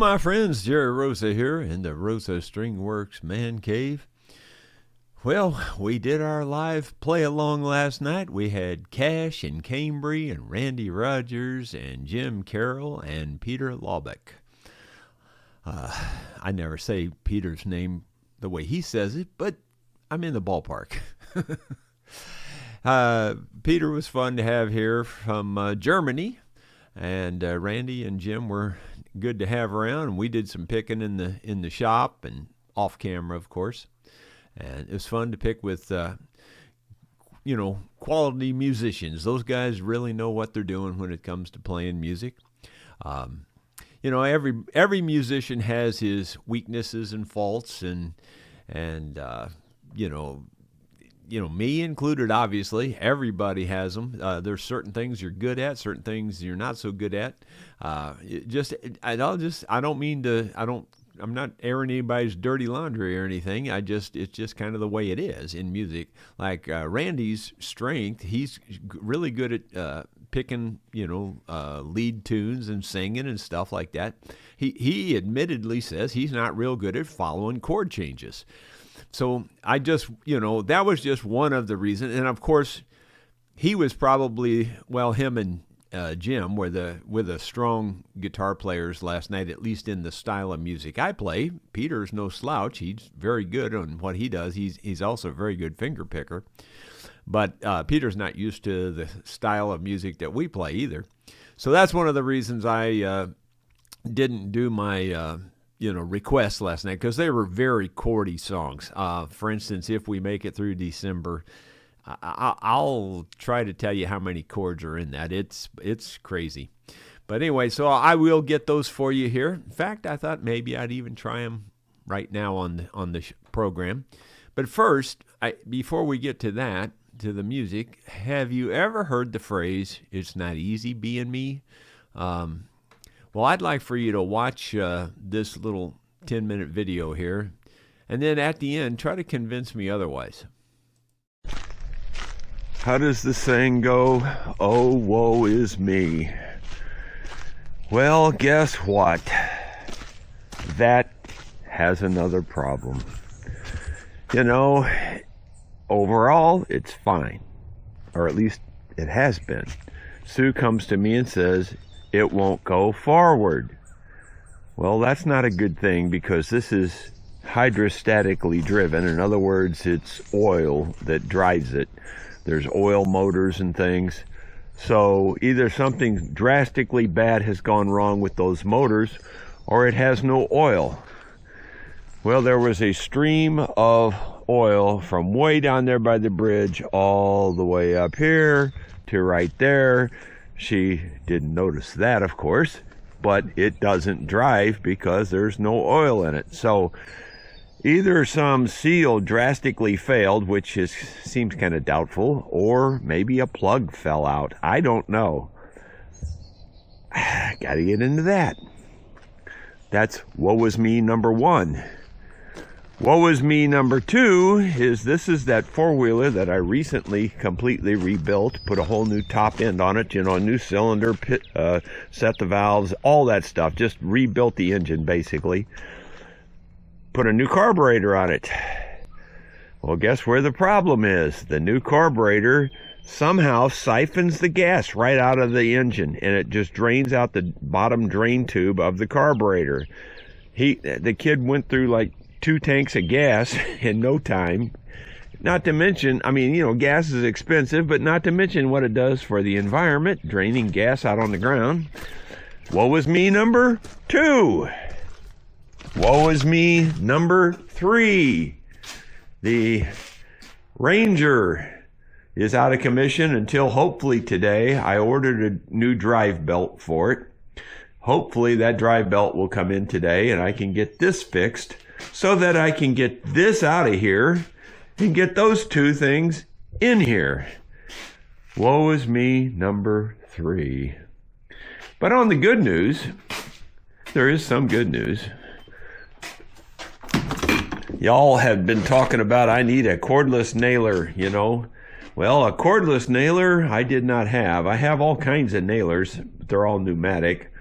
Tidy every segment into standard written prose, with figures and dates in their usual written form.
my friends, Jerry Rosa here in the Rosa Stringworks Man Cave. Well, we did our live play-along last night. We had Cash and Cambry and Randy Rogers and Jim Carroll and Peter Laubeck. I never say Peter's name the way he says it, but I'm in the ballpark. Peter was fun to have here from Germany, and Randy and Jim were good to have around. And we did some picking in the shop and off camera, of course. And it was fun to pick with, quality musicians. Those guys really know what they're doing when it comes to playing music. Every musician has his weaknesses and faults, and me included, obviously. Everybody has them. There's certain things you're good at, certain things you're not so good at. I'm not airing anybody's dirty laundry or anything. It's just kind of the way it is in music. Like Randy's strength, he's really good at picking, lead tunes and singing and stuff like that. He admittedly says he's not real good at following chord changes. So I just, that was just one of the reasons. And of course, he was probably, him and Jim were the strong guitar players last night, at least in the style of music I play. Peter's no slouch. He's very good on what he does. He's also a very good finger picker. But Peter's not used to the style of music that we play either. So that's one of the reasons I didn't do my requests last night, because they were very chordy songs. For instance, If We Make It Through December, I'll try to tell you how many chords are in that. It's crazy. But anyway, so I will get those for you here. In fact, I thought maybe I'd even try them right now on the program. But first, before we get to that, to the music, have you ever heard the phrase, "It's not easy being me"? Well, I'd like for you to watch this little 10-minute video here, and then at the end, try to convince me otherwise. How does the saying go? Oh, woe is me. Well, guess what? That has another problem. Overall, it's fine. Or at least it has been. Sue comes to me and says, it won't go forward. Well, that's not a good thing, because this is hydrostatically driven. In other words, it's oil that drives it. There's oil motors and things. So either something drastically bad has gone wrong with those motors, or it has no oil. Well, there was a stream of oil from way down there by the bridge all the way up here to right there. She didn't notice that, of course, but it doesn't drive because there's no oil in it. So either some seal drastically failed, which seems kind of doubtful, or maybe a plug fell out. I don't know. Got to get into that. That's woe is me number one. Woe is me number two is that four-wheeler that I recently completely rebuilt, put a whole new top end on it, a new cylinder, set the valves, all that stuff. Just rebuilt the engine, basically. Put a new carburetor on it. Well, guess where the problem is? The new carburetor somehow siphons the gas right out of the engine, and it just drains out the bottom drain tube of the carburetor. The kid went through like 2 tanks of gas in no time. Not to mention, gas is expensive, but not to mention what it does for the environment, draining gas out on the ground. Woe is me number 2. Woe is me number 3. The Ranger is out of commission until hopefully today. I ordered a new drive belt for it. Hopefully that drive belt will come in today and I can get this fixed, so that I can get this out of here and get those 2 things in here. Woe is me number 3. But on the good news, there is some good news. Y'all have been talking about I need a cordless nailer, Well, a cordless nailer I did not have. I have all kinds of nailers, but they're all pneumatic.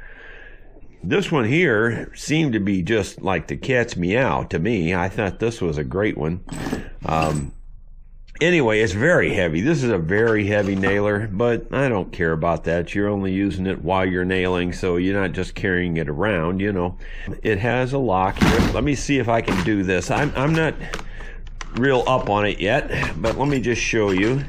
this one here seemed to be just like the cat's meow to me. I thought this was a great one. Anyway, it's very heavy. This is a very heavy nailer, but I don't care about that. You're only using it while you're nailing, so you're not just carrying it around, you know. It has a lock here. Let me see if I can do this. I'm not real up on it yet, but let me just show you.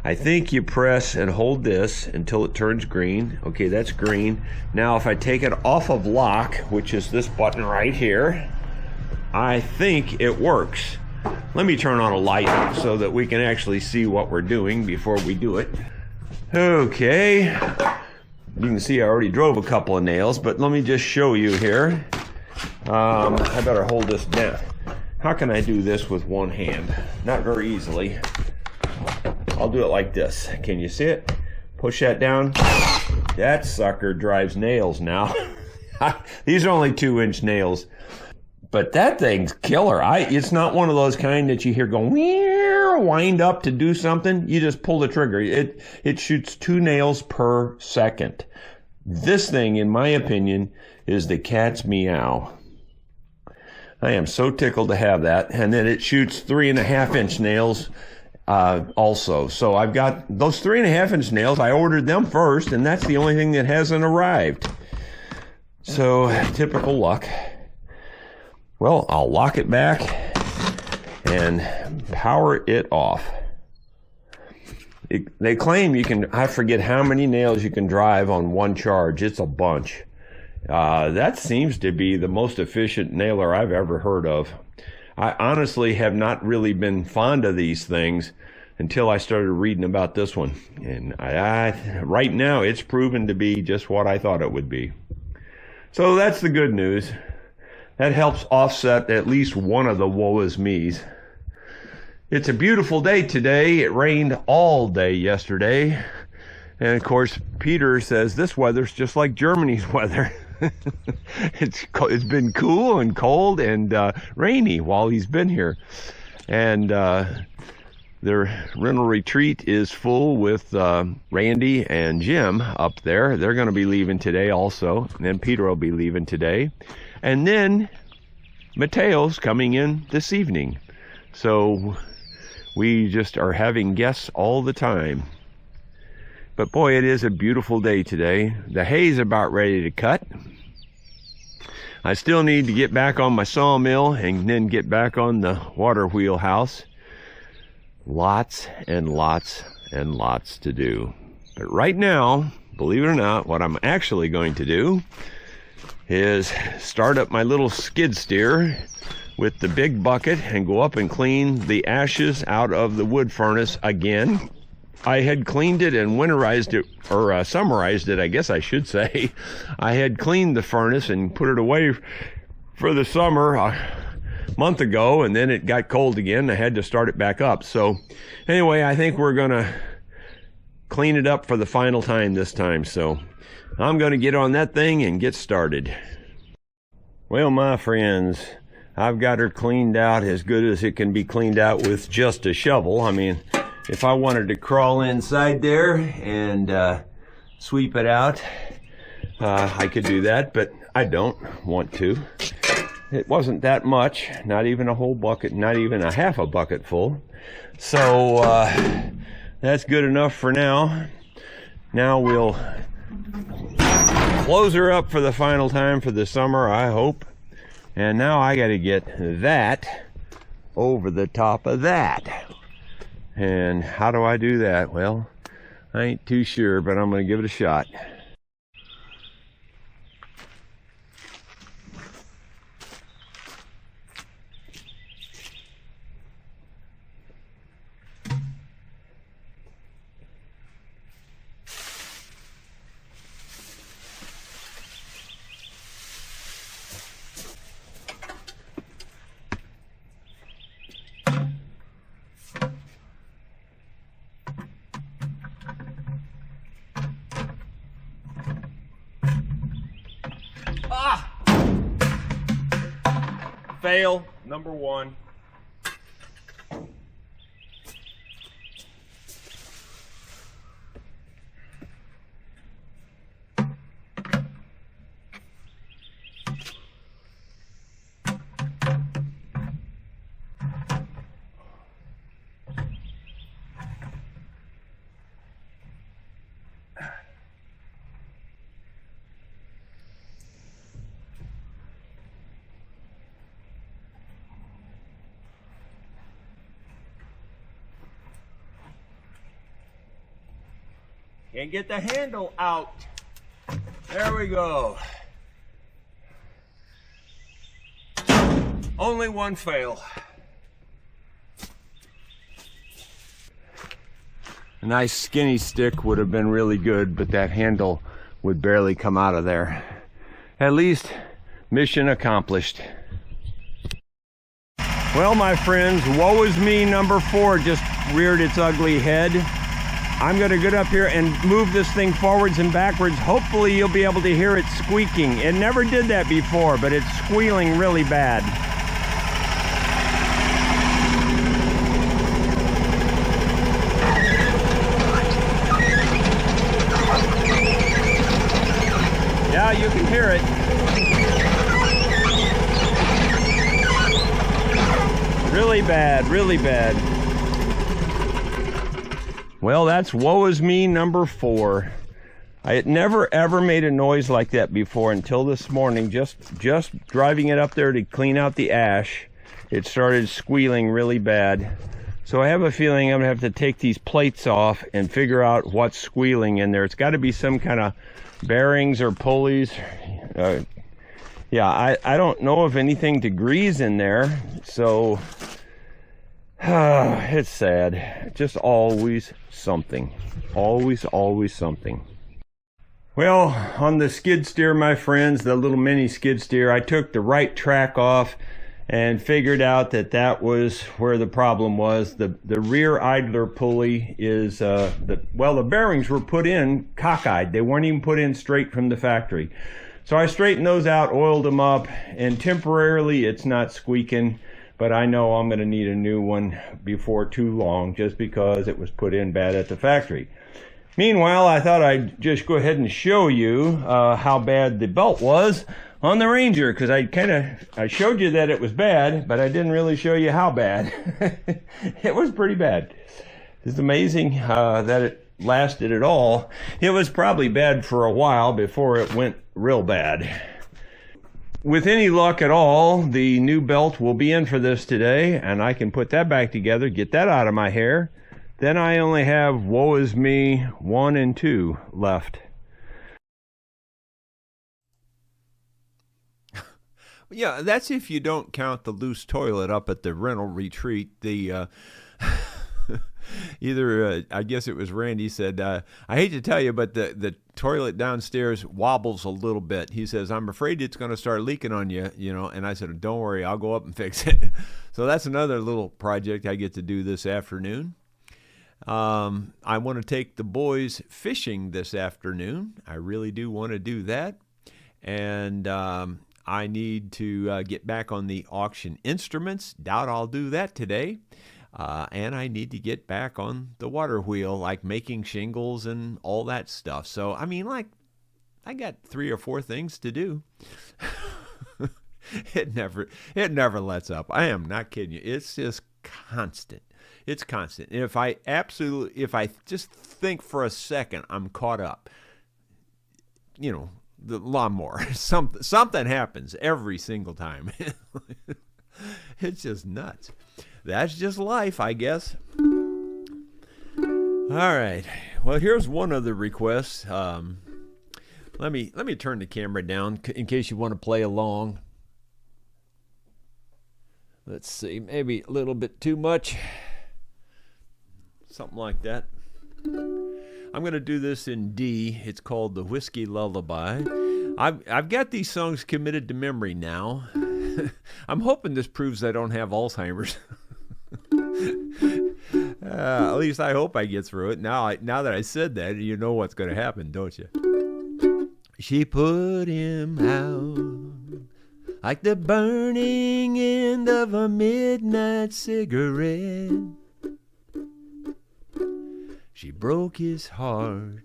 I think you press and hold this until it turns green. Okay, that's green. Now if I take it off of lock, which is this button right here, I think it works. Let me turn on a light so that we can actually see what we're doing before we do it. Okay, you can see I already drove a couple of nails, but let me just show you here. I better hold this down. How can I do this with one hand? Not very easily. I'll do it like this. Can you see it? Push that down. That sucker drives nails now. These are only 2-inch nails. But that thing's killer. It's not one of those kind that you hear go wind up to do something. You just pull the trigger. It shoots 2 nails per second. This thing, in my opinion, is the cat's meow. I am so tickled to have that. And then it shoots 3.5-inch nails also. So I've got those 3.5-inch nails. I ordered them first, and that's the only thing that hasn't arrived. So typical luck. Well, I'll lock it back and power it off. They claim you can, I forget how many nails you can drive on one charge. It's a bunch. That seems to be the most efficient nailer I've ever heard of. I honestly have not really been fond of these things until I started reading about this one. And right now, it's proven to be just what I thought it would be. So that's the good news. That helps offset at least one of the woe is me's. It's a beautiful day today. It rained all day yesterday. And of course, Peter says this weather's just like Germany's weather. It's been cool and cold and rainy while he's been here. And their rental retreat is full with Randy and Jim up there. They're going to be leaving today also. And then Peter will be leaving today. And then Mateo's coming in this evening. So we just are having guests all the time. But boy, it is a beautiful day today. The hay's about ready to cut. I still need to get back on my sawmill and then get back on the water wheel house. Lots and lots and lots to do. But right now, believe it or not, what I'm actually going to do is start up my little skid steer with the big bucket and go up and clean the ashes out of the wood furnace again. I had cleaned it and winterized it, or summerized it, I guess I should say. I had cleaned the furnace and put it away for the summer a month ago, and then it got cold again. I had to start it back up. So anyway, I think we're going to clean it up for the final time this time. So I'm going to get on that thing and get started. Well, my friends, I've got her cleaned out as good as it can be cleaned out with just a shovel. I mean, if I wanted to crawl inside there and sweep it out, I could do that, but I don't want to. It wasn't that much, not even a whole bucket, not even a half a bucket full. So that's good enough for now. Now we'll close her up for the final time for the summer, I hope. And now I got to get that over the top of that. And how do I do that? Well, I ain't too sure, but I'm going to give it a shot. Fail number one. and get the handle out. There we go. Only one fail. A nice skinny stick would have been really good, but that handle would barely come out of there. At least, mission accomplished. Well, my friends, woe is me number 4 just reared its ugly head. I'm gonna get up here and move this thing forwards and backwards. Hopefully you'll be able to hear it squeaking. It never did that before, but it's squealing really bad. Yeah, you can hear it. Really bad, really bad. Well, that's woe is me number 4. I had never ever made a noise like that before until this morning. Just driving it up there to clean out the ash, it started squealing really bad. So I have a feeling I'm gonna have to take these plates off and figure out what's squealing in there. It's got to be some kind of bearings or pulleys. Yeah, I don't know if anything to grease in there, so it's sad. Just always something. Always something. Well, on the skid steer, my friends, the little mini skid steer, I took the right track off and figured out that that was where the problem was. The rear idler pulley is, the bearings were put in cockeyed. They weren't even put in straight from the factory. So I straightened those out, oiled them up, and temporarily it's not squeaking, but I know I'm gonna need a new one before too long just because it was put in bad at the factory. Meanwhile, I thought I'd just go ahead and show you how bad the belt was on the Ranger, because I showed you that it was bad, but I didn't really show you how bad. It was pretty bad. It's amazing that it lasted at all. It was probably bad for a while before it went real bad. With any luck at all, the new belt will be in for this today, and I can put that back together, get that out of my hair. Then I only have woe is me 1 and 2 left. Yeah, that's if you don't count the loose toilet up at the rental retreat. The I guess it was Randy said, I hate to tell you, but the toilet downstairs wobbles a little bit. He says, I'm afraid it's going to start leaking on you, and I said, don't worry, I'll go up and fix it. So that's another little project I get to do this afternoon. I want to take the boys fishing this afternoon. I really do want to do that. And I need to get back on the auction instruments. Doubt I'll do that today. And I need to get back on the water wheel, like making shingles and all that stuff. So, I mean, I got 3 or 4 things to do. It never lets up. I am not kidding you. It's just constant. It's constant. And if I just think for a second I'm caught up, the lawnmower, something happens every single time. It's just nuts. That's just life, I guess. All right. Well, here's one of the requests. Let me turn the camera down in case you want to play along. Let's see, maybe a little bit too much. Something like that. I'm going to do this in D. It's called the Whiskey Lullaby. I've got these songs committed to memory now. I'm hoping this proves I don't have Alzheimer's. At least I hope I get through it. Now that I said that, you know what's going to happen, don't you? She put him out like the burning end of a midnight cigarette. She broke his heart.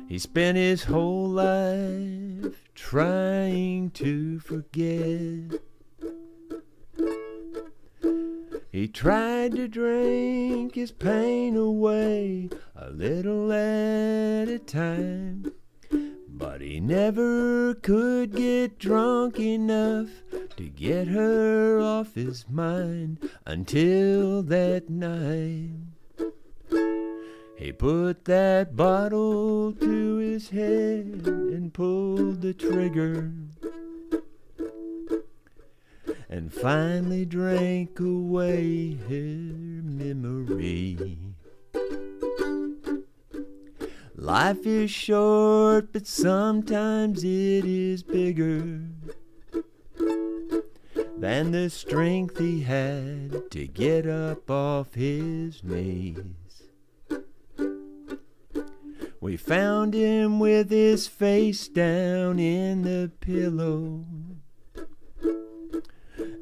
He spent his whole life trying to forget. He tried to drink his pain away a little at a time, but he never could get drunk enough to get her off his mind until that night. He put that bottle to his head and pulled the trigger, and finally drank away her memory. Life is short, but sometimes it is bigger than the strength he had to get up off his knees. We found him with his face down in the pillow,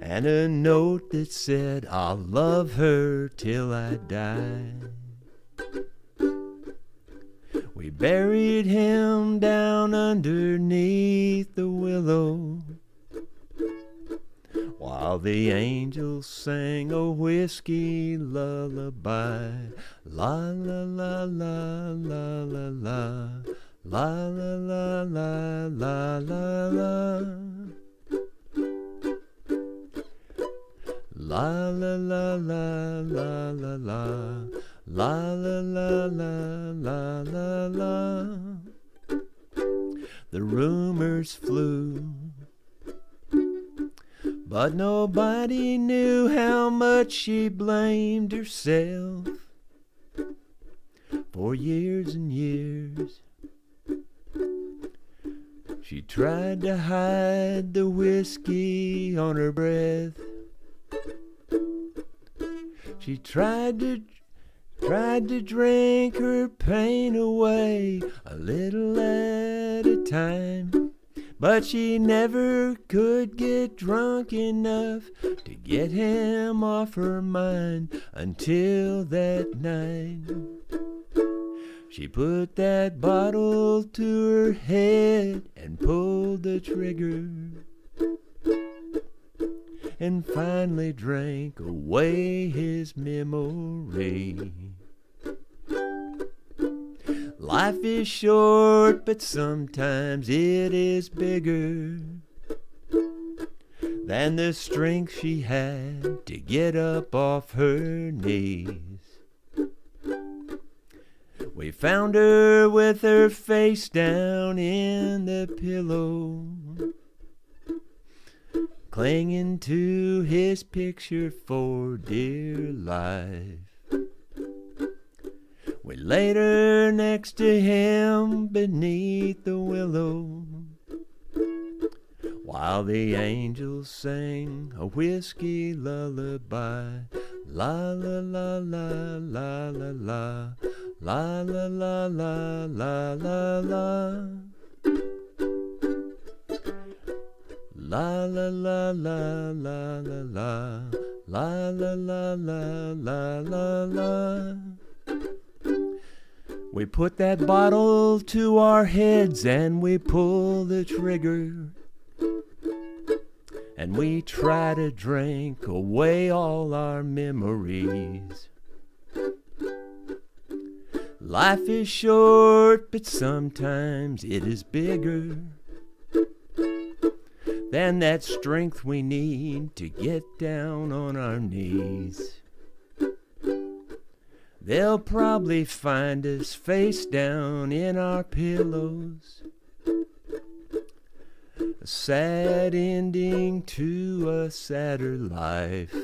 and a note that said, "I'll love her till I die." We buried him down underneath the willow, while the angels sang a whiskey lullaby. La la la la la la la, la la la la la la la, la la la la la la la, la la la la la la la. The rumors flew, but nobody knew how much she blamed herself. For years and years, she tried to hide the whiskey on her breath. She tried to drink her pain away a little at a time, but she never could get drunk enough to get him off her mind until that night. She put that bottle to her head and pulled the trigger, and finally drank away his memory. Life is short, but sometimes it is bigger than the strength she had to get up off her knees. We found her with her face down in the pillow, clinging to his picture for dear life. We laid her next to him beneath the willow, while the angels sang a whiskey lullaby. La la la la la la la, la la la la la la la, la la la la la la la, la la la la la la la. We put that bottle to our heads and we pull the trigger, and we try to drink away all our memories. Life is short, but sometimes it is bigger than that strength we need to get down on our knees. They'll probably find us face down in our pillows, a sad ending to a sadder life,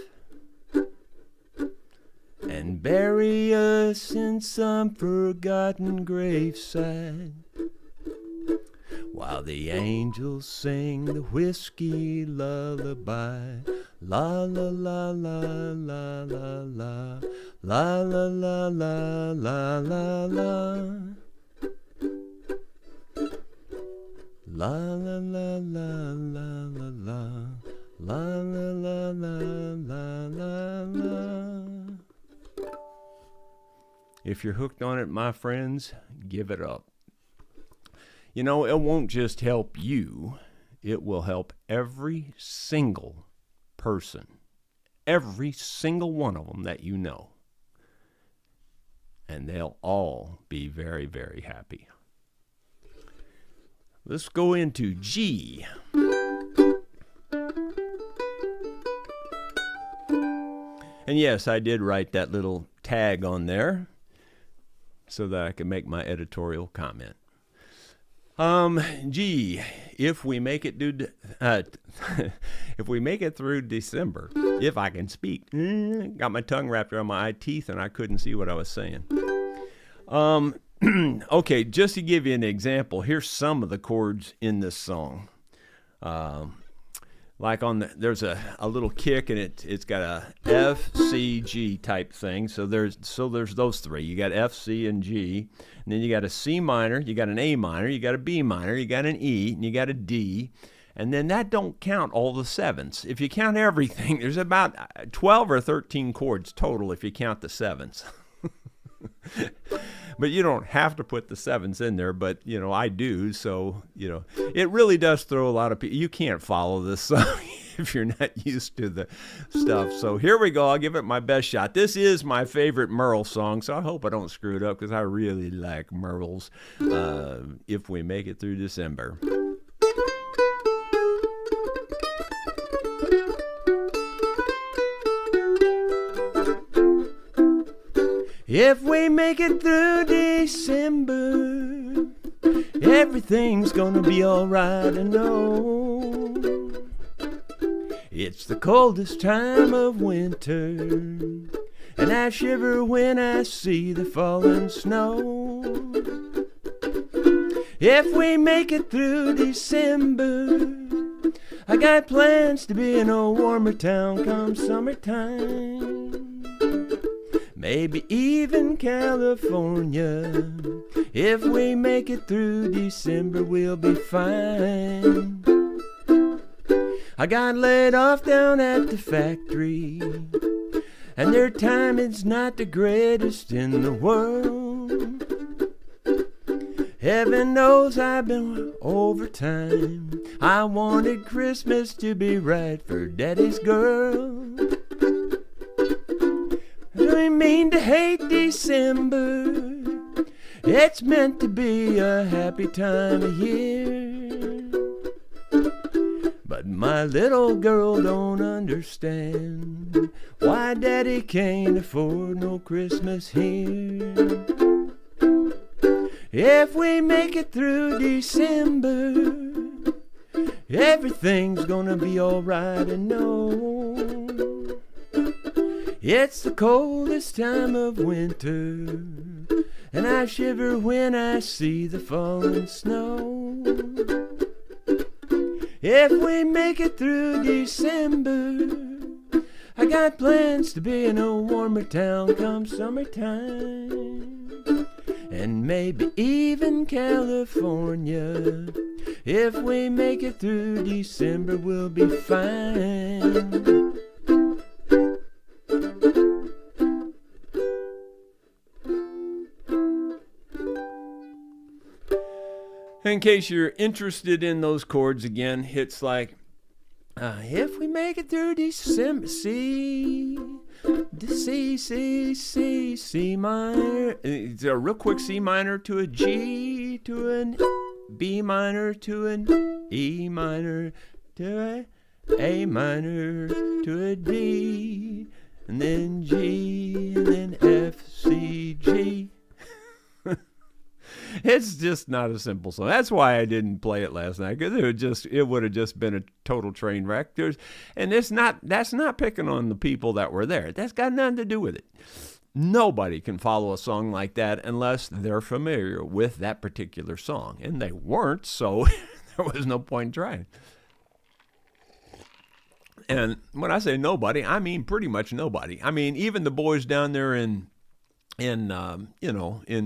and bury us in some forgotten graveside, while the angels sing the whiskey lullaby. La la la la la la la, la la la la la la la, la la la la la la la, la la la la la la. If you're hooked on it, my friends, give it up. You know, it won't just help you, it will help every single person, every single one of them that you know. And they'll all be very, very happy. Let's go into G. And yes, I did write that little tag on there. so that I can make my editorial comment. G, if we make it through December, if I can speak, got my tongue wrapped around my teeth and I couldn't see what I was saying. Okay, just to give you an example, here's some of the chords in this song. Like there's a little kick and it's got a F, C, G type thing. So there's those three. You got F, C, and G, and then you got a C minor, you got an A minor, you got a B minor, you got an E, and you got a D, and then that don't count all the sevenths. If you count everything, there's about 12 or 13 chords total if you count the sevenths. But you don't have to put the sevenths in there, but, I do. So, it really does throw a lot of people. You can't follow this song if you're not used to the stuff. So here we go. I'll give it my best shot. This is my favorite Merle song, so I hope I don't screw it up because I really like Merle's If We Make It Through December. If we make it through December, everything's gonna be alright, I know. It's the coldest time of winter, and I shiver when I see the falling snow. If we make it through December, I got plans to be in a warmer town come summertime. Maybe even California. If we make it through December, we'll be fine. I got laid off down at the factory, and their timing's not the greatest in the world. Heaven knows I've been overtime. I wanted Christmas to be right for Daddy's girl. Do we mean to hate December? It's meant to be a happy time of year. But my little girl don't understand why Daddy can't afford no Christmas here. If we make it through December, everything's gonna be alright, I know. It's the coldest time of winter, and I shiver when I see the falling snow. If we make it through December, I got plans to be in a warmer town come summertime. And maybe even California. If we make it through December, we'll be fine. In case you're interested in those chords again, it's like, if we make it through December, C minor. It's a real quick C minor to a G to an B minor to an E minor to a minor to a D, and then G, and then F, C, G. It's just not a simple song. That's why I didn't play it last night, because it would have just been a total train wreck. That's not picking on the people that were there. That's got nothing to do with it. Nobody can follow a song like that unless they're familiar with that particular song, and they weren't, so there was no point in trying. And when I say nobody, I mean pretty much nobody. I mean, even the boys down there in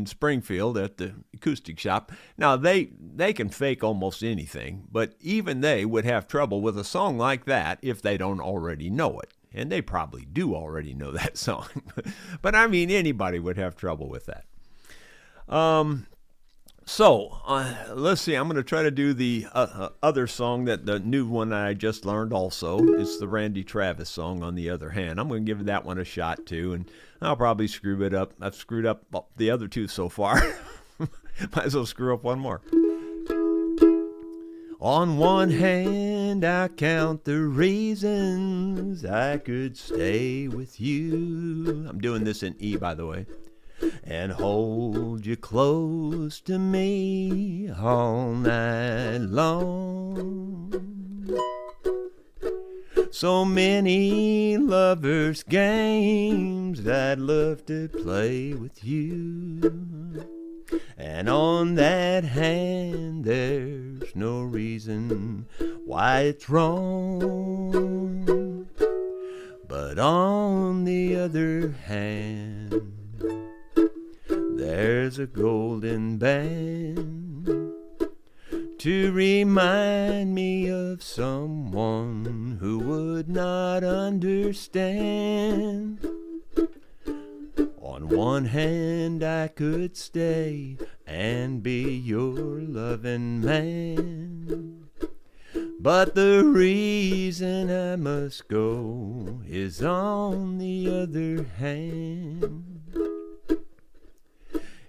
Springfield at the acoustic shop. Now they can fake almost anything, but even they would have trouble with a song like that if they don't already know it. And they probably do already know that song. But I mean, anybody would have trouble with that. So let's see. I'm going to try to do the other song, the new one I just learned also. It's the Randy Travis song, On the Other Hand. I'm going to give that one a shot too, and I'll probably screw it up. I've screwed up the other two so far. Might as well screw up one more. On one hand, I count the reasons I could stay with you. I'm doing this in E, by the way. and hold you close to me all night long. So many lovers' games I'd love to play with you. And on that hand, there's no reason why it's wrong. But on the other hand, there's a golden band to remind me of someone who would not understand. On one hand, I could stay and be your loving man, but the reason I must go is on the other hand.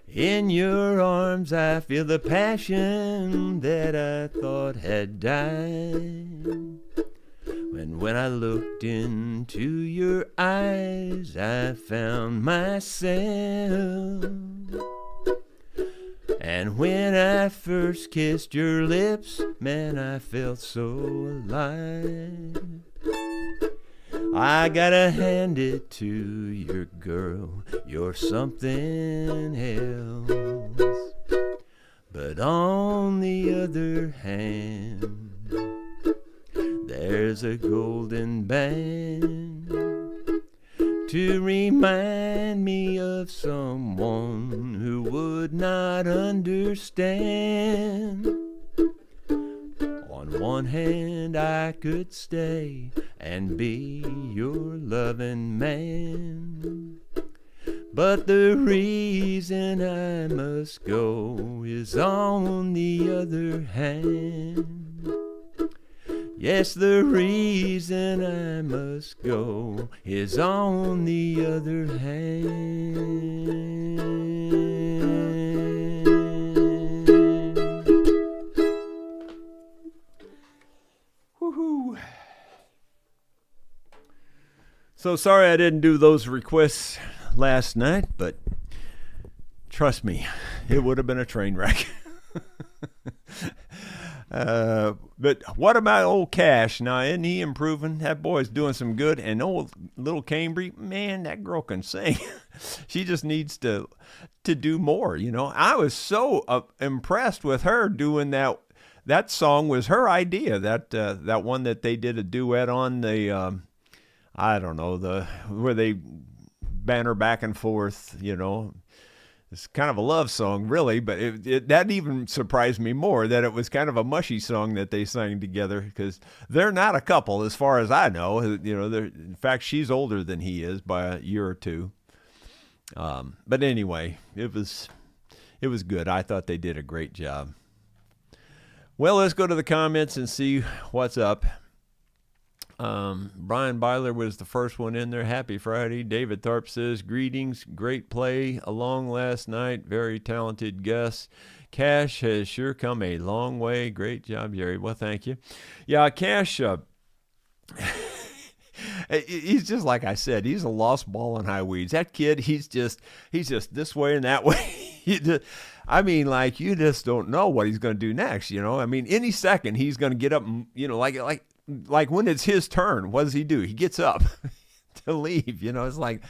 In your arms I feel the passion that I thought had died. And when I looked into your eyes, I found myself. And when I first kissed your lips, man, I felt so alive. I gotta hand it to your girl, you're something else. But on the other hand, there's a golden band to remind me of someone who would not understand. On one hand, I could stay and be your loving man, but the reason I must go is on the other hand. Yes, the reason I must go is on the other hand. Woohoo! So sorry I didn't do those requests last night, but trust me, it would have been a train wreck. But what about old Cash? Now, isn't he improving? That boy's doing some good. And old little Cambry, man, that girl can sing. She just needs to do more, you know. I was so impressed with her doing that. That song was her idea. That one that they did a duet on, the I don't know, where they banter back and forth, you know. It's kind of a love song, really, but that even surprised me more, that it was kind of a mushy song that they sang together, because they're not a couple as far as I know. You know, in fact, she's older than he is by a year or two. But anyway, it was good. I thought they did a great job. Well, let's go to the comments and see what's up. Brian Byler was the first one in there. Happy Friday. David Tharp says, greetings, great play along last night, very talented guests. Cash has sure come a long way. Great job, Jerry. Well, thank you. Yeah, Cash, he's just like I said, he's a lost ball in high weeds. That kid, he's just this way and that way. I mean, like, you just don't know what he's going to do next, you know. I mean, any second he's going to get up and, you know, like when it's his turn, what does he do? He gets up to leave, you know. It's like,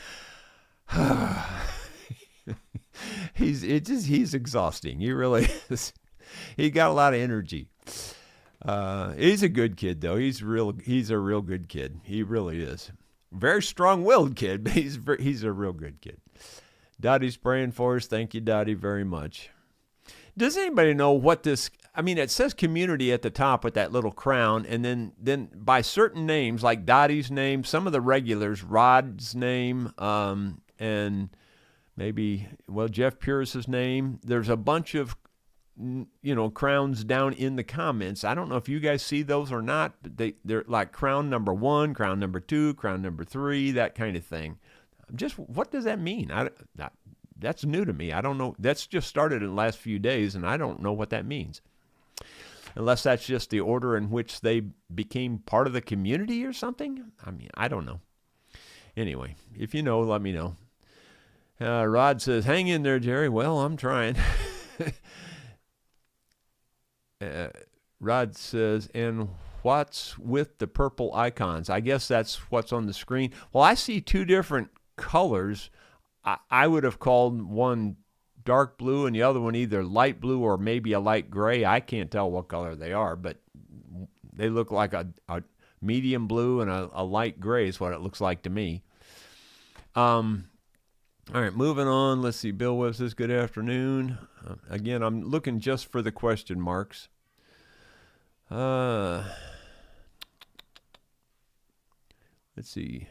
he's exhausting. He really is. He got a lot of energy. He's a good kid, though. He's a real good kid. He really is. Very strong-willed kid, but he's a real good kid. Dottie's praying for us. Thank you, Dottie, very much. Does anybody know what this? I mean, it says community at the top with that little crown, and then by certain names, like Dottie's name, some of the regulars, Rod's name, and maybe, well, Jeff Pierce's name. There's a bunch of, you know, crowns down in the comments. I don't know if you guys see those or not, but they're like crown number 1, crown number 2, crown number 3, that kind of thing. Just what does that mean? That's new to me. I don't know. That's just started in the last few days, and I don't know what that means. Unless that's just the order in which they became part of the community or something. I mean, I don't know. Anyway, if you know, let me know. Rod says, hang in there, Jerry. Well, I'm trying. Rod says, and what's with the purple icons? I guess that's what's on the screen. Well, I see two different colors. I would have called one dark blue and the other one either light blue or maybe a light gray. I can't tell what color they are, but they look like a medium blue and a light gray is what it looks like to me. All right, moving on. Let's see. Bill Webb says, good afternoon. Again, I'm looking just for the question marks. Let's see.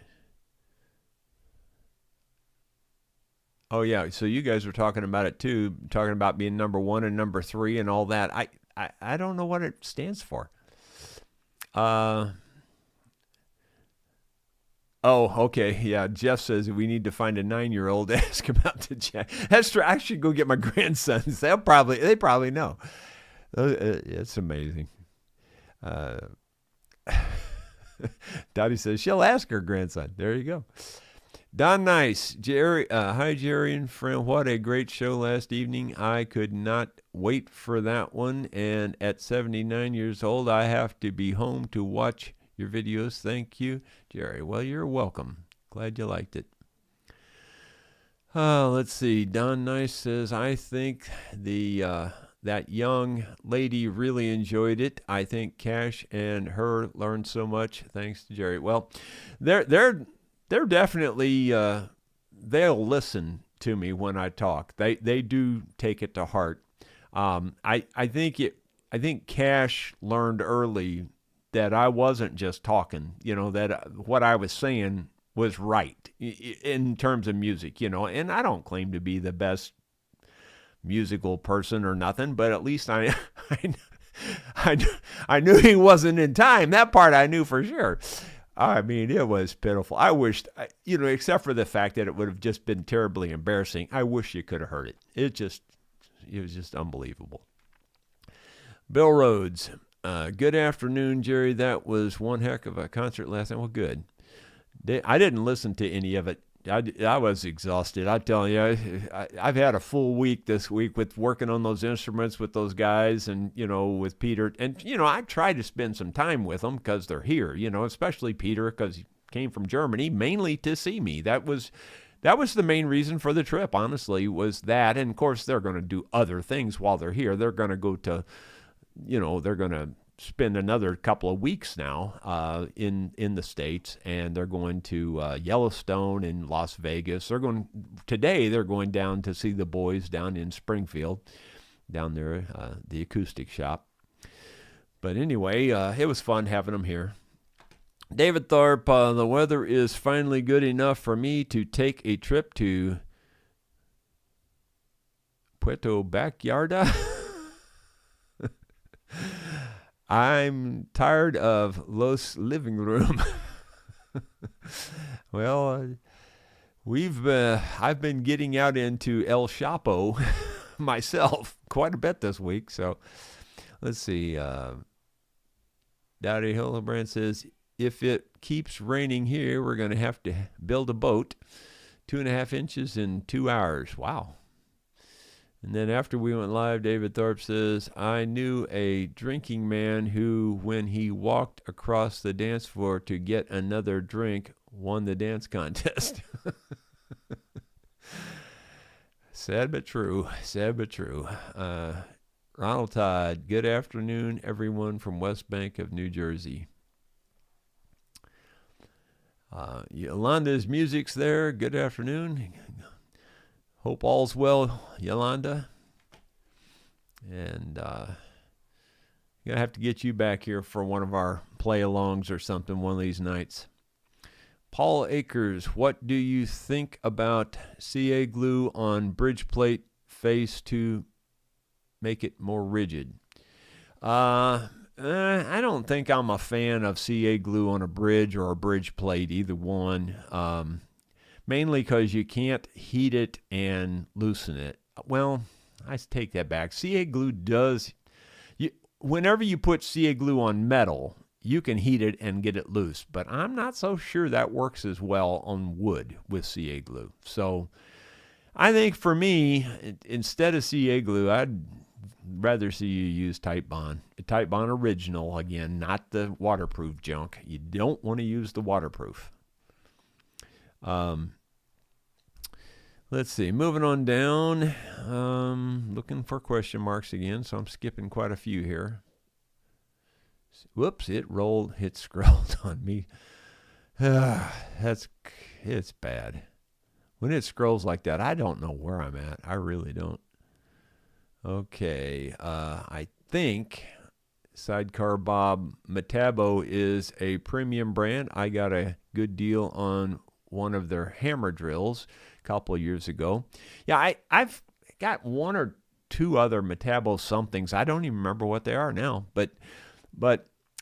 Oh, yeah. So you guys were talking about it, too, talking about being number 1 and number 3 and all that. I don't know what it stands for. Oh, okay. Yeah, Jeff says we need to find a 9-year-old to ask him out to Jack. That's true. I should go get my grandsons. They probably know. It's amazing. Dottie says she'll ask her grandson. There you go. Don Nice, Jerry. Hi, Jerry and friend. What a great show last evening. I could not wait for that one. And at 79 years old, I have to be home to watch your videos. Thank you, Jerry. Well, you're welcome. Glad you liked it. Let's see. Don Nice says, I think that young lady really enjoyed it. I think Cash and her learned so much. Thanks to Jerry. Well, they're definitely they'll listen to me when I talk. They do take it to heart. I think Cash learned early that I wasn't just talking, that what I was saying was right in terms of music, and I don't claim to be the best musical person or nothing, but at least I knew he wasn't in time. That part I knew for sure. I mean, it was pitiful. I wished, except for the fact that it would have just been terribly embarrassing. I wish you could have heard it. It was just unbelievable. Bill Rhodes. Good afternoon, Jerry. That was one heck of a concert last night. Well, good. I didn't listen to any of it. I was exhausted. I tell you, I've had a full week this week with working on those instruments with those guys and, with Peter. And, I try to spend some time with them because they're here, especially Peter because he came from Germany mainly to see me. That was the main reason for the trip, honestly, was that. And, of course, they're going to do other things while they're here. They're going to go to, they're going to spend another couple of weeks now in the States, and they're going to Yellowstone and Las Vegas. Today they're going down to see the boys down in Springfield, down there, the acoustic shop. But anyway, it was fun having them here. David Thorpe, the weather is finally good enough for me to take a trip to Puerto Backyarda. I'm tired of Los Living Room. Well, I've been getting out into El Chapo myself quite a bit this week. So let's see. Dowdy Hildebrand says, if it keeps raining here, we're going to have to build a boat 2.5 inches in 2 hours. Wow. And then after we went live, David Thorpe says, I knew a drinking man who, when he walked across the dance floor to get another drink, won the dance contest. Sad but true. Sad but true. Ronald Todd, good afternoon, everyone from West Bank of New Jersey. Yolanda's music's there. Good afternoon. Hope all's well, Yolanda. And going to have to get you back here for one of our play-alongs or something one of these nights. Paul Akers, what do you think about CA glue on bridge plate face to make it more rigid? I don't think I'm a fan of CA glue on a bridge or a bridge plate, either one. Mainly because you can't heat it and loosen it. Well, I take that back. CA glue does. Whenever you put CA glue on metal, you can heat it and get it loose. But I'm not so sure that works as well on wood with CA glue. So I think for me, instead of CA glue, I'd rather see you use Titebond. Titebond original, again, not the waterproof junk. You don't want to use the waterproof. Let's see, moving on down, looking for question marks again, so I'm skipping quite a few here. Whoops, it scrolled on me. It's bad. When it scrolls like that, I don't know where I'm at. I really don't. Okay, I think Sidecar Bob Metabo is a premium brand. I got a good deal on one of their hammer drills a couple of years ago. Yeah, I've got one or two other Metabo somethings. I don't even remember what they are now. But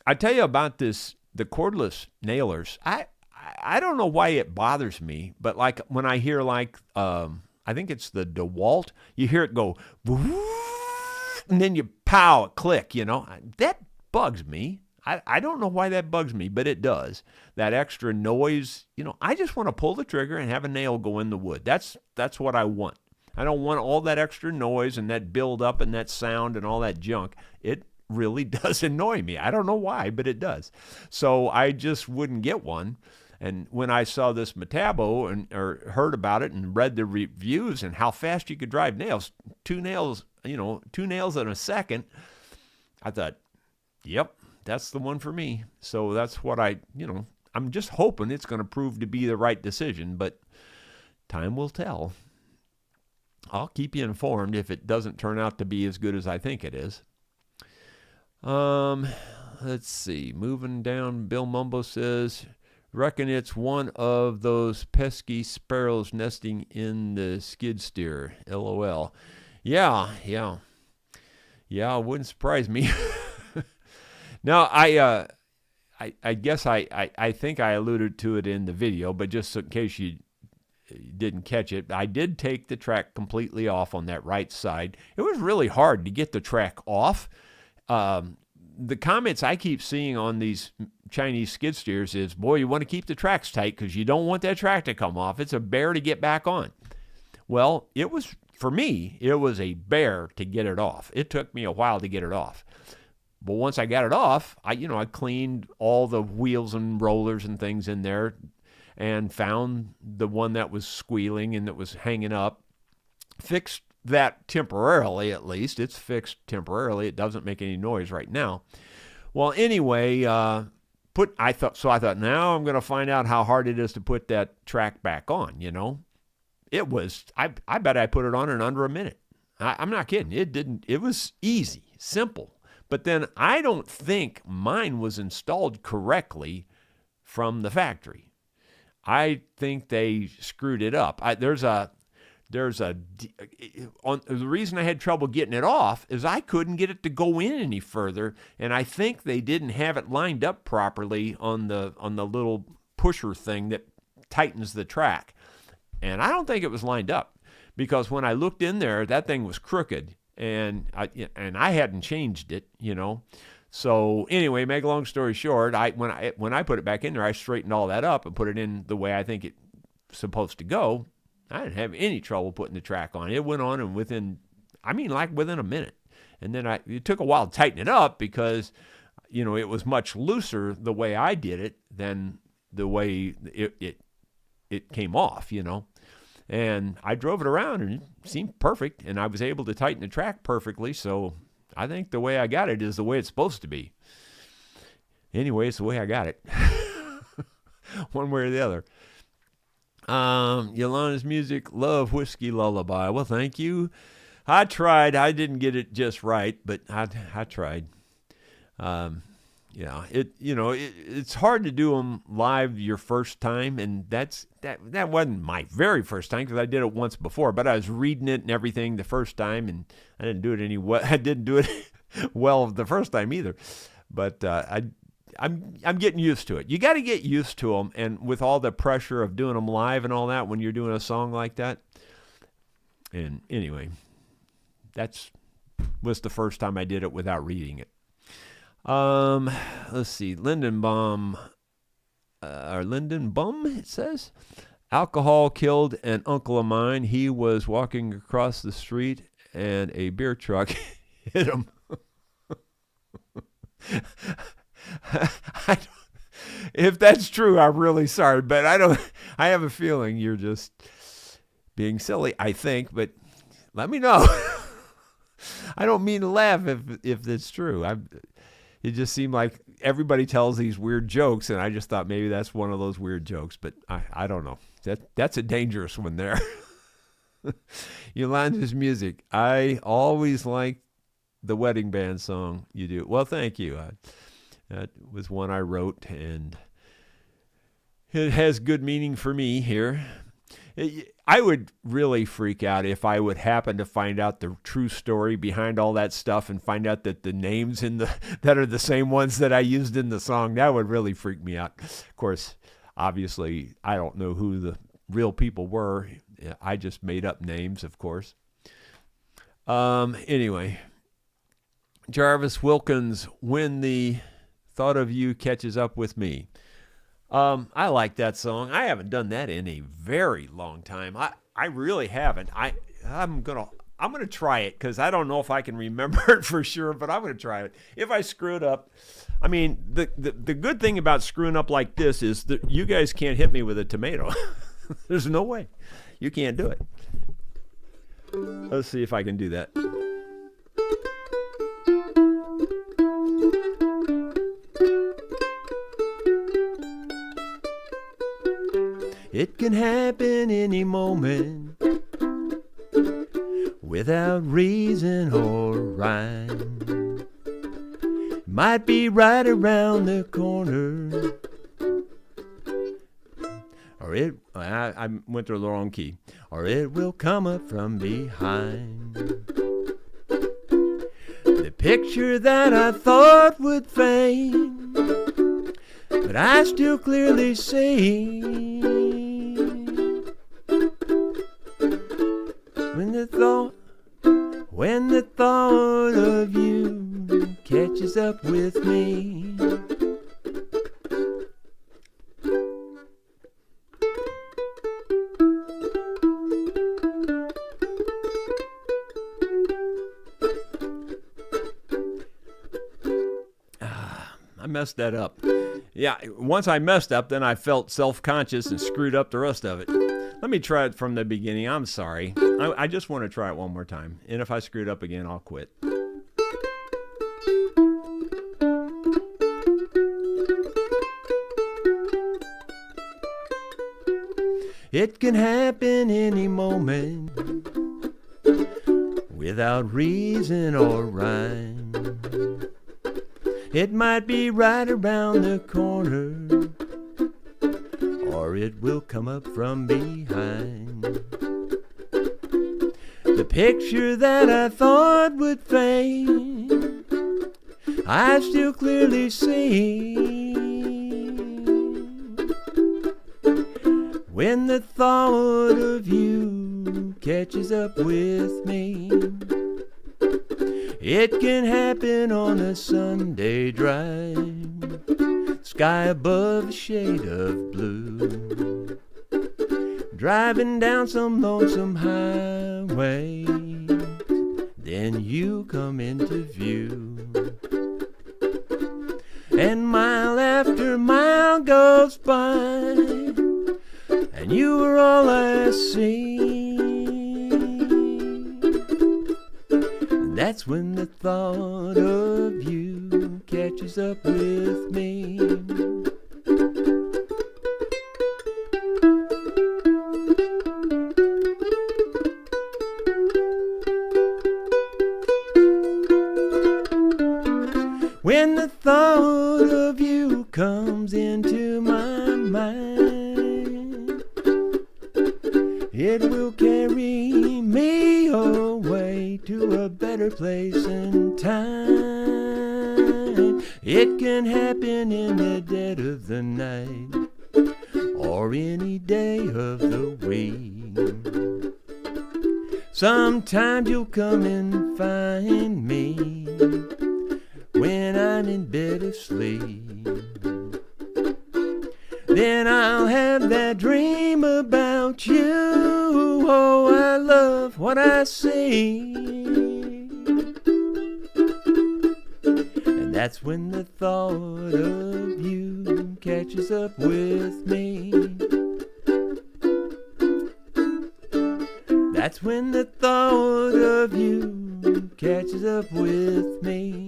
I tell you about the cordless nailers. I don't know why it bothers me, but like when I hear I think it's the DeWalt, you hear it go, and then you pow, click, that bugs me. I don't know why that bugs me, but it does. That extra noise, I just want to pull the trigger and have a nail go in the wood. That's what I want. I don't want all that extra noise and that build up and that sound and all that junk. It really does annoy me. I don't know why, but it does. So I just wouldn't get one. And when I saw this Metabo or heard about it and read the reviews and how fast you could drive nails, two nails in a second, I thought, yep, that's the one for me. So that's what I'm just hoping it's going to prove to be the right decision, but time will tell. I'll keep you informed if it doesn't turn out to be as good as I think it is. Let's see. Moving down, Bill Mumbo says, reckon it's one of those pesky sparrows nesting in the skid steer. LOL. Yeah, it wouldn't surprise me. Now, I guess I think I alluded to it in the video, but just in case you didn't catch it, I did take the track completely off on that right side. It was really hard to get the track off. The comments I keep seeing on these Chinese skid steers is, boy, you want to keep the tracks tight because you don't want that track to come off. It's a bear to get back on. Well, for me, it was a bear to get it off. It took me a while to get it off. But once I got it off, I cleaned all the wheels and rollers and things in there and found the one that was squealing and that was hanging up, fixed that temporarily at least. It's fixed temporarily. It doesn't make any noise right now. Well, anyway, I thought now I'm going to find out how hard it is to put that track back on, It was, I bet I put it on in under a minute. I'm not kidding. It was easy, simple. But then I don't think mine was installed correctly from the factory. I think they screwed it up. The reason I had trouble getting it off is I couldn't get it to go in any further, and I think they didn't have it lined up properly on the little pusher thing that tightens the track. And I don't think it was lined up, because when I looked in there, that thing was crooked, and I hadn't changed it, So anyway, make a long story short, when I put it back in there, I straightened all that up and put it in the way I think it's supposed to go. I didn't have any trouble putting the track on. It went on, and within a minute. And then it took a while to tighten it up because, it was much looser the way I did it than the way it came off, And I drove it around, and it seemed perfect, and I was able to tighten the track perfectly, so I think the way I got it is the way it's supposed to be. Anyway, it's the way I got it. One way or the other. Yolanda's music, love Whiskey Lullaby. Well, thank you. I tried. I didn't get it just right, but I tried. It's hard to do them live your first time, and that wasn't my very first time because I did it once before. But I was reading it and everything the first time, and I didn't do it I didn't do it well the first time either. But I'm getting used to it. You got to get used to them, and with all the pressure of doing them live and all that when you're doing a song like that. And anyway, was the first time I did it without reading it. Let's see, Lindenbaum, it says. Alcohol killed an uncle of mine. He was walking across the street and a beer truck hit him. If that's true, I'm really sorry, but I have a feeling you're just being silly, I think, but let me know. I don't mean to laugh if it's true. It just seemed like everybody tells these weird jokes, and I just thought maybe that's one of those weird jokes, but I don't know. That's a dangerous one there. Yolanda's music. I always like the wedding band song you do. Well, thank you. That was one I wrote, and it has good meaning for me here. I would really freak out if I would happen to find out the true story behind all that stuff and find out that the names that are the same ones that I used in the song. That would really freak me out. Of course, obviously, I don't know who the real people were. I just made up names, of course. Anyway, Jarvis Wilkins, When the Thought of You Catches Up with Me. I like that song. I haven't done that in a very long time. I really haven't. I'm gonna try it because I don't know if I can remember it for sure, but I'm gonna try it. If I screw it up, I mean the good thing about screwing up like this is that you guys can't hit me with a tomato. There's no way. You can't do it. Let's see if I can do that. It can happen any moment without reason or rhyme. Might be right around the corner, or I went to the wrong key, or it will come up from behind. The picture that I thought would fade, but I still clearly see. When the thought of you catches up with me. I messed that up. Yeah, once I messed up, then I felt self-conscious and screwed up the rest of it. Let me try it from the beginning. I'm sorry. I just want to try it one more time. And if I screwed up again, I'll quit. It can happen any moment without reason or rhyme. It might be right around the corner, or it will come up from behind. The picture that I thought would fade, I still clearly see. When the thought of you catches up with me. It can happen on a Sunday drive, sky above a shade of blue, driving down some lonesome highway, then you come into view, and mile after mile goes by, and you are all I see. That's when the thought of you catches up with me. When the thought of you comes into my mind, it will carry me away to a better place and time. It can happen in the dead of the night or any day of the week. Sometimes you'll come and find me when I'm in bed asleep. Then I'll have that dream about Oh, I love what I see. And that's when the thought of you catches up with me. That's when the thought of you catches up with me.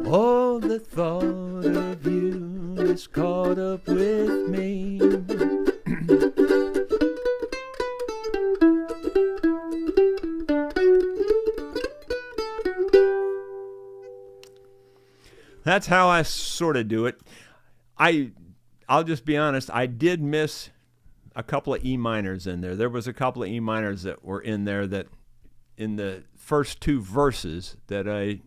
Oh, the thought of you is caught up with me. That's how I sort of do it. I'll just be honest, I did miss a couple of E minors in there. There was a couple of E minors that were in there that in the first two verses that I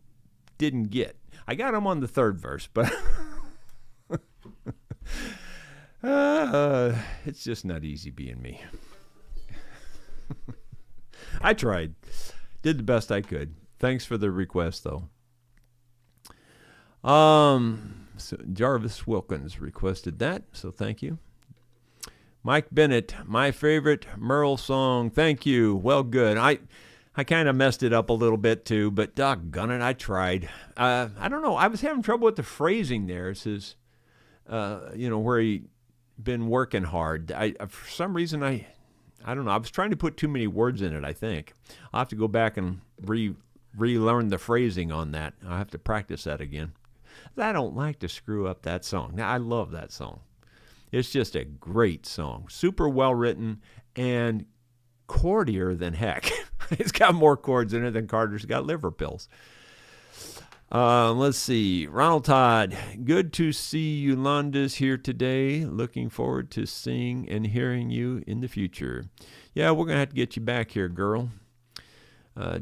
didn't get. I got them on the third verse, but it's just not easy being me. I tried. Did the best I could. Thanks for the request, though. So Jarvis Wilkins requested that, so thank you. Mike Bennett, my favorite Merle song. Thank you. Well, good. I kind of messed it up a little bit too, but doggone it, I tried. I don't know. I was having trouble with the phrasing there. It says, where he been working hard. For some reason, I don't know. I was trying to put too many words in it, I think. I'll have to go back and relearn the phrasing on that. I'll have to practice that again. I don't like to screw up that song. Now, I love that song. It's just a great song. Super well written and chordier than heck. It's got more chords in it than Carter's got liver pills. Let's see. Ronald Todd, good to see Yolanda's here today. Looking forward to seeing and hearing you in the future. Yeah, we're going to have to get you back here, girl.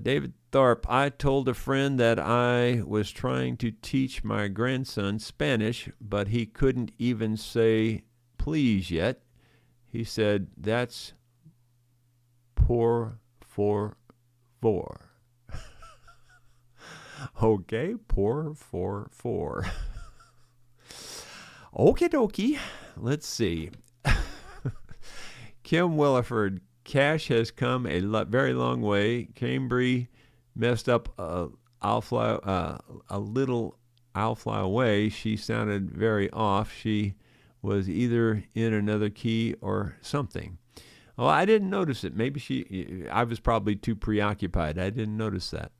David Tharp, I told a friend that I was trying to teach my grandson Spanish, but he couldn't even say please yet. He said, that's por favor. Okay, por favor. Okie dokie. Let's see. Kim Williford, Cash has come a very long way. Cambry messed up I'll fly away. She sounded very off. She was either in another key or something. Oh, I didn't notice it. Maybe I was probably too preoccupied. I didn't notice that.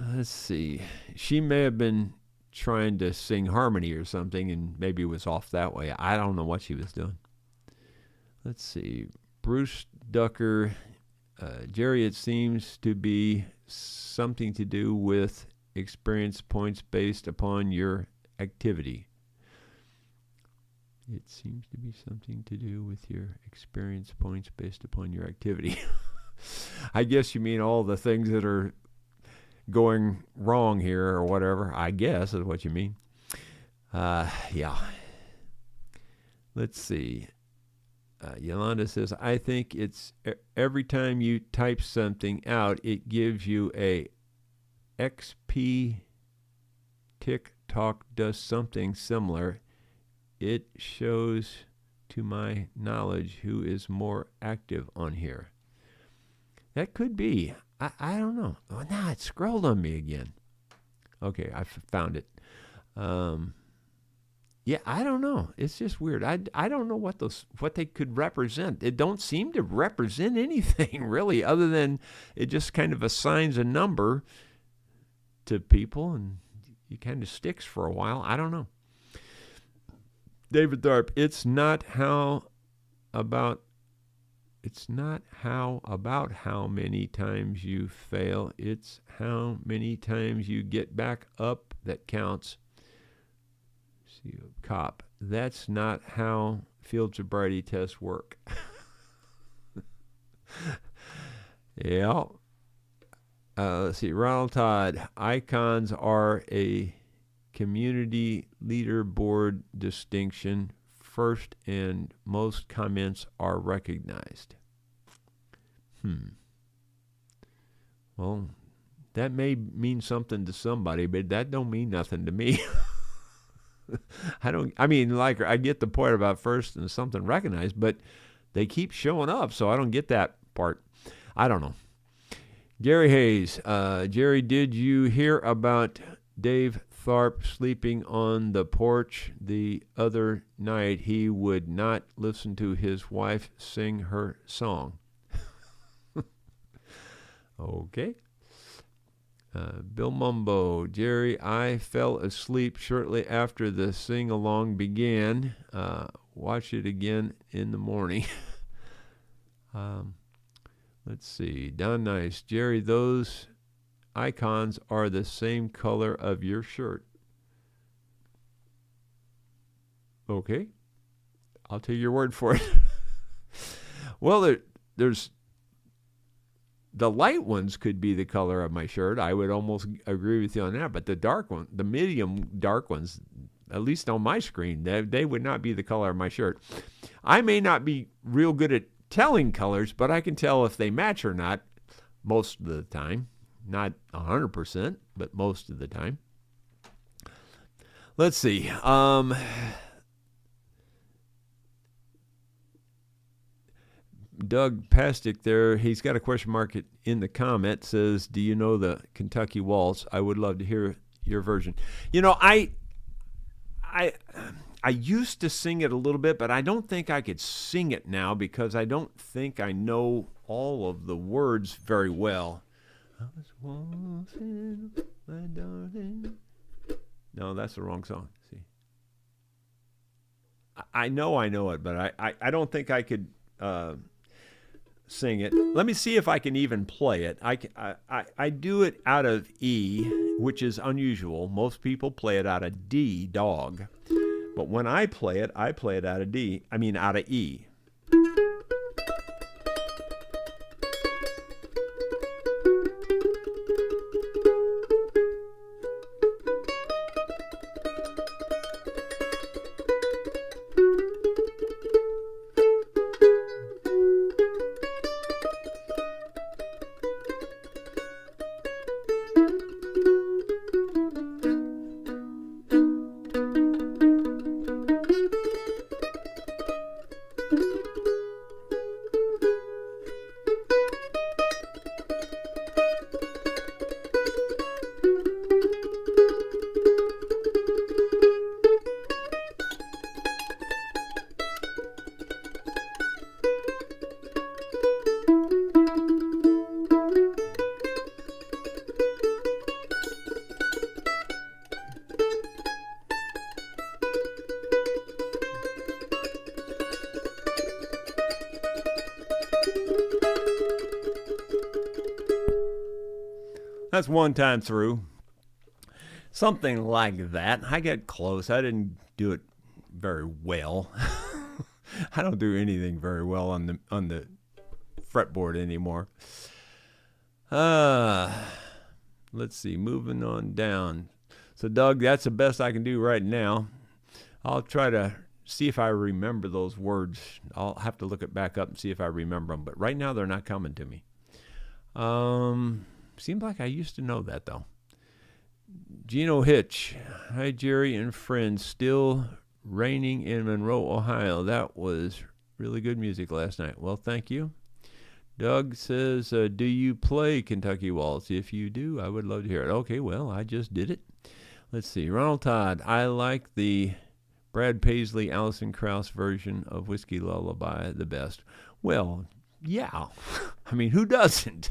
Let's see. She may have been trying to sing harmony or something and maybe it was off that way. I don't know what she was doing. Let's see. Bruce Ducker, Jerry, it seems to be something to do with experience points based upon your activity. It seems to be something to do with your experience points based upon your activity. I guess you mean all the things that are going wrong here or whatever, I guess is what you mean. Yeah. Let's see. Yolanda says, I think it's every time you type something out, it gives you a XP. TikTok does something similar. It shows, to my knowledge, who is more active on here. That could be. I don't know. Oh, now it scrolled on me again. Okay, I found it. Yeah, I don't know. It's just weird. I don't know what they could represent. It don't seem to represent anything really, other than it just kind of assigns a number to people, and it kind of sticks for a while. I don't know. David Tharp, it's not about how many times you fail. It's how many times you get back up that counts. See, cop. That's not how field sobriety tests work. Yeah. Let's see. Ronald Todd. Icons are a community leaderboard distinction. First and most comments are recognized. Well, that may mean something to somebody, but that don't mean nothing to me. I mean, like, I get the point about first and something recognized, but they keep showing up, so I don't get that part. I don't know. Gary Hayes, Jerry, did you hear about Dave Tharp sleeping on the porch the other night? He would not listen to his wife sing her song. Okay. Bill Mumbo, Jerry, I fell asleep shortly after the sing-along began. Watch it again in the morning. Let's see. Don Nice, Jerry, those icons are the same color of your shirt. Okay. I'll take your word for it. Well, there's... The light ones could be the color of my shirt. I would almost agree with you on that. But the dark one, the medium dark ones, at least on my screen, they would not be the color of my shirt. I may not be real good at telling colors, but I can tell if they match or not most of the time. Not 100%, but most of the time. Let's see. Doug Pastick there, he's got a question mark in the comment, says, do you know the Kentucky Waltz? I would love to hear your version. You know, I used to sing it a little bit, but I don't think I could sing it now because I don't think I know all of the words very well. I was waltzing, my darling. No, that's the wrong song. See, I know it, but I don't think I could sing it. Let me see if I can even play it. I do it out of E, which is unusual. Most people play it out of D, dog. But when I play it out of D. I mean out of E. That's one time through. Something like that. I got close. I didn't do it very well. I don't do anything very well on the fretboard anymore. Let's see. Moving on down. So, Doug, that's the best I can do right now. I'll try to see if I remember those words. I'll have to look it back up and see if I remember them. But right now, they're not coming to me. Seems like I used to know that, though. Gino Hitch. Hi, Jerry and friends. Still raining in Monroe, Ohio. That was really good music last night. Well, thank you. Doug says, do you play Kentucky Waltz? If you do, I would love to hear it. Okay, well, I just did it. Let's see. Ronald Todd. I like the Brad Paisley, Alison Krauss version of Whiskey Lullaby the best. Well, yeah. I mean, who doesn't?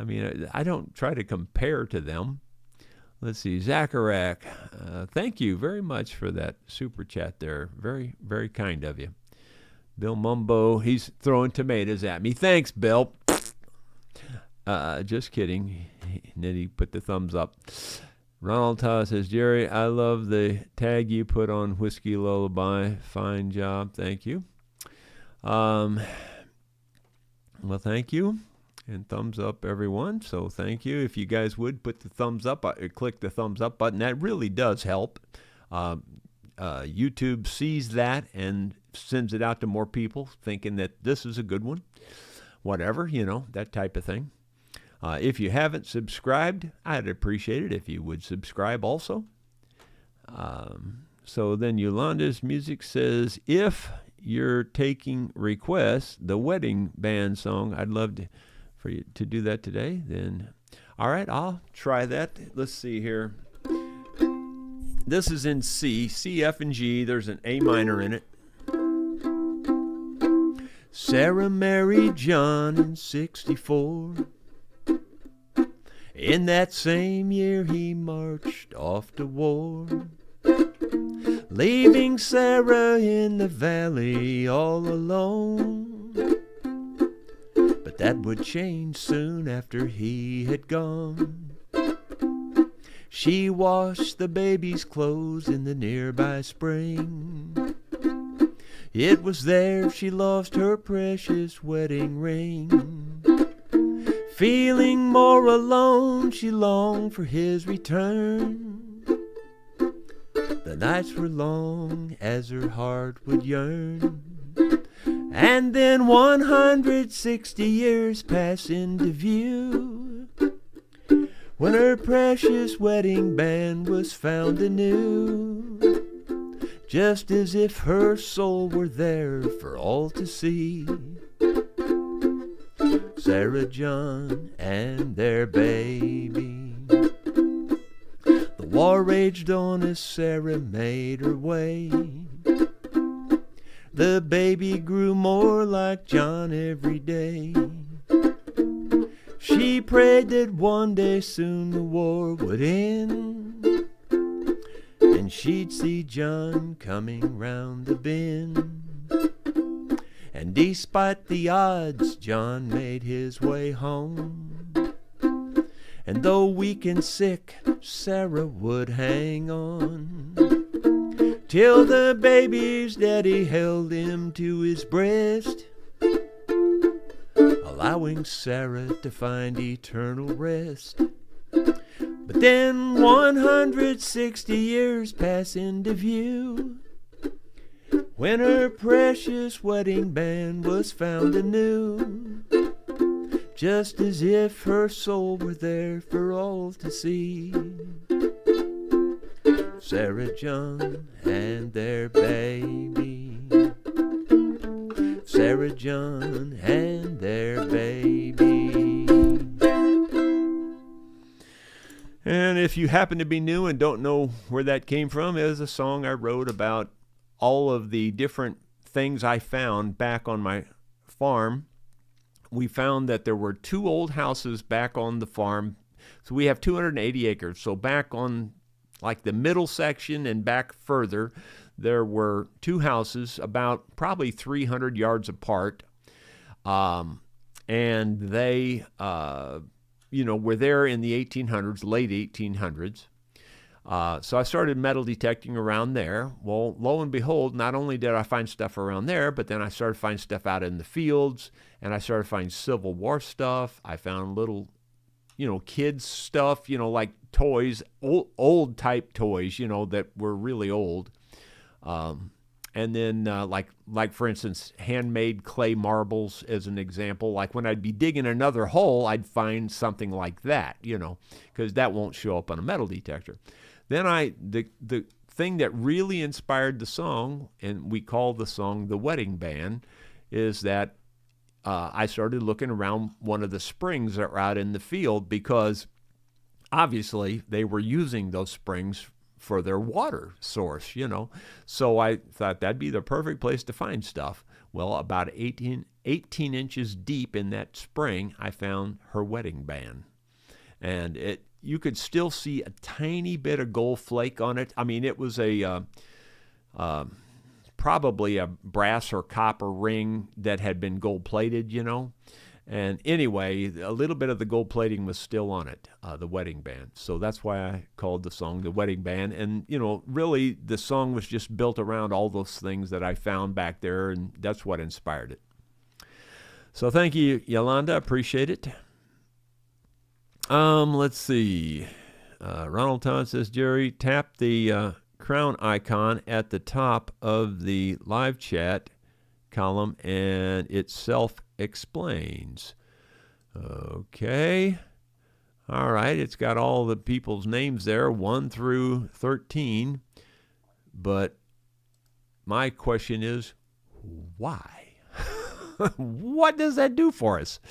I mean, I don't try to compare to them. Let's see. Zacharak, thank you very much for that super chat there. Very, very kind of you. Bill Mumbo, he's throwing tomatoes at me. Thanks, Bill. Just kidding. And then he put the thumbs up. Ronald Todd says, Jerry, I love the tag you put on Whiskey Lullaby. Fine job. Thank you. Well, thank you. And thumbs up, everyone. So thank you. If you guys would put the thumbs up, click the thumbs up button. That really does help. YouTube sees that and sends it out to more people thinking that this is a good one. Whatever, that type of thing. If you haven't subscribed, I'd appreciate it if you would subscribe also. So then Yolanda's music says, if you're taking requests, the wedding band song, I'd love for you to do that today. Then, all right, I'll try that. Let's see here. This is in C, F, and G. There's an A minor in it. Sarah married John in 64. In that same year he marched off to war, leaving Sarah in the valley all alone. But that would change soon after he had gone. She washed the baby's clothes in the nearby spring. It was there she lost her precious wedding ring. Feeling more alone, she longed for his return. The nights were long as her heart would yearn. And then 160 years pass into view, when her precious wedding band was found anew, just as if her soul were there for all to see. Sarah, John, and their baby. The war raged on as Sarah made her way. The baby grew more like John every day. She prayed that one day soon the war would end, and she'd see John coming round the bend. And despite the odds, John made his way home. And though weak and sick, Sarah would hang on, till the baby's daddy held him to his breast, allowing Sarah to find eternal rest. But then 160 years pass into view, when her precious wedding band was found anew, just as if her soul were there for all to see. Sarah, John, and their baby. Sarah, John, and their baby. And if you happen to be new and don't know where that came from, it was a song I wrote about all of the different things I found back on my farm. We found that there were 2 old houses back on the farm. So we have 280 acres. So back on like the middle section and back further, there were 2 houses about probably 300 yards apart. And they, were there in the 1800s, late 1800s. So I started metal detecting around there. Well, lo and behold, not only did I find stuff around there, but then I started finding stuff out in the fields, and I started finding Civil War stuff. I found little, kids stuff, like toys, old type toys, that were really old. And then like for instance, handmade clay marbles as an example. Like when I'd be digging another hole, I'd find something like that, because that won't show up on a metal detector. Then the thing that really inspired the song, and we call the song The Wedding Band, is that I started looking around one of the springs that were out in the field, because obviously they were using those springs for their water source, So I thought that'd be the perfect place to find stuff. Well, about 18 inches deep in that spring, I found her wedding band. And you could still see a tiny bit of gold flake on it. I mean, it was probably a brass or copper ring that had been gold plated, And anyway, a little bit of the gold plating was still on it, the wedding band. So that's why I called the song The Wedding Band. And, really the song was just built around all those things that I found back there, and that's what inspired it. So thank you, Yolanda. Appreciate it. Let's see. Ronald Todd says, Jerry, tap the crown icon at the top of the live chat column, and it self-explains. Okay. All right. It's got all the people's names there, 1 through 13. But my question is, why? What does that do for us?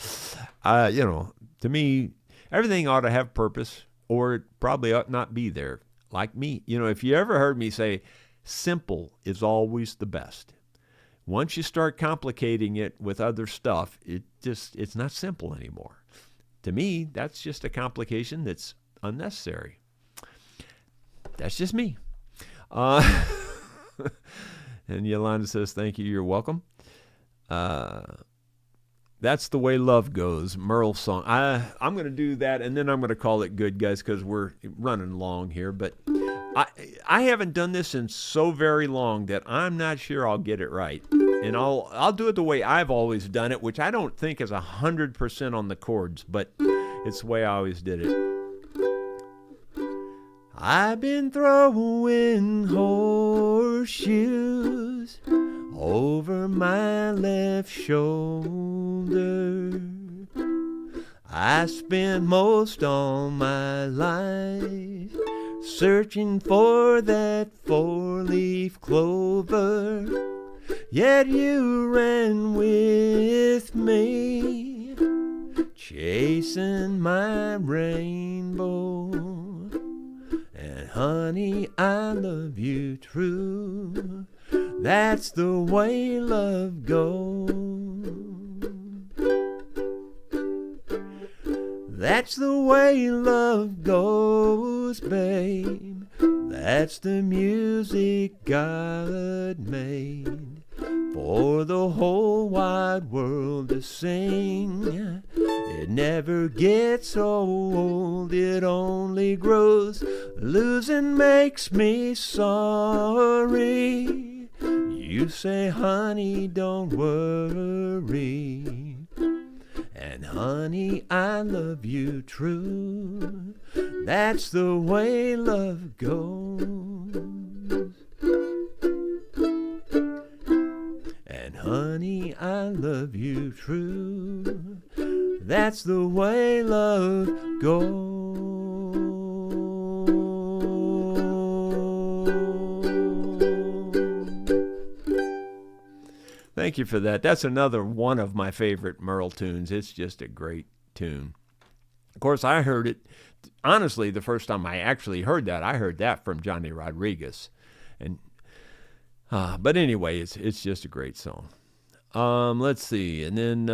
To me, everything ought to have purpose, or it probably ought not be there. Like me, if you ever heard me say, simple is always the best. Once you start complicating it with other stuff, it's not simple anymore. To me, that's just a complication that's unnecessary. That's just me. And Yolanda says, thank you, you're welcome. That's the way love goes, Merle's song. I'm going to do that, and then I'm going to call it good, guys, because we're running long here. But I haven't done this in so very long that I'm not sure I'll get it right. And I'll do it the way I've always done it, which I don't think is 100% on the chords, but it's the way I always did it. I've been throwing horseshoes over my left shoulder. I spent most all my life searching for that four-leaf clover. Yet you ran with me, chasing my rainbow. And honey, I love you true. That's the way love goes. That's the way love goes, babe. That's the music God made for the whole wide world to sing. It never gets old, it only grows. Losing makes me sorry. You say, honey, don't worry. And honey, I love you true. That's the way love goes. And honey, I love you true. That's the way love goes. Thank you for that. That's another one of my favorite Merle tunes. It's just a great tune. Of course, I heard it, honestly, the first time I actually heard that, I heard that from Johnny Rodriguez. But anyway, it's just a great song. Let's see. And then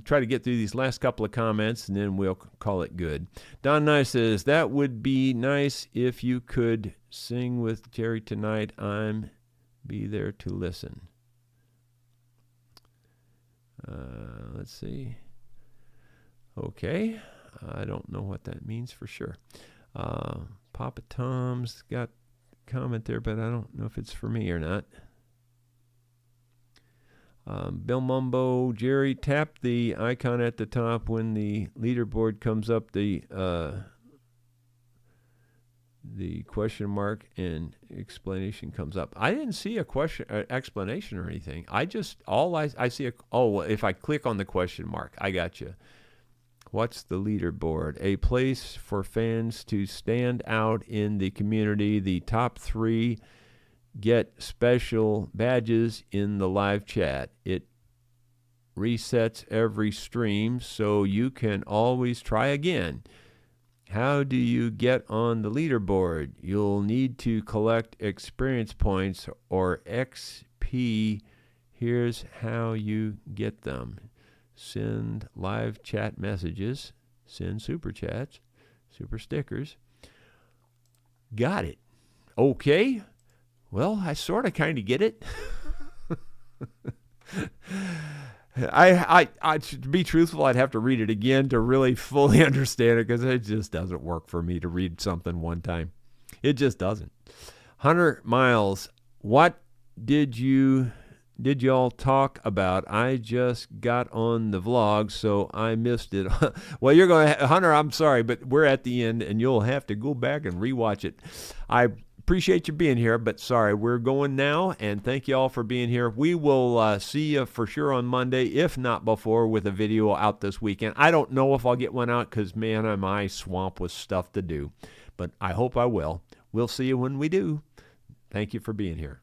try to get through these last couple of comments, and then we'll call it good. Don Nye says, that would be nice if you could sing with Jerry tonight. I'm be there to listen. Let's see. Okay. I don't know what that means for sure. Papa Tom's got a comment there, but I don't know if it's for me or not. Bill Mumbo, Jerry, tap the icon at the top when the leaderboard comes up, the question mark and explanation comes up. I didn't see a question, explanation or anything. I see if I click on the question mark, I got you. What's the leaderboard? A place for fans to stand out in the community. The top 3 get special badges in the live chat. It resets every stream, so you can always try again. How do you get on the leaderboard? You'll need to collect experience points or XP. Here's how you get them. Send live chat messages, send super chats, super stickers. Got it. Okay. Well, I sort of kind of get it. I to be truthful, I'd have to read it again to really fully understand it, because it just doesn't work for me to read something one time. It just doesn't. Hunter Miles, what did y'all talk about? I just got on the vlog, so I missed it. Well, you're going to, Hunter, I'm sorry, but we're at the end, and you'll have to go back and rewatch it. I appreciate you being here, but sorry, we're going now, and thank you all for being here. We will see you for sure on Monday, if not before, with a video out this weekend. I don't know if I'll get one out because, man, I'm swamped with stuff to do, but I hope I will. We'll see you when we do. Thank you for being here.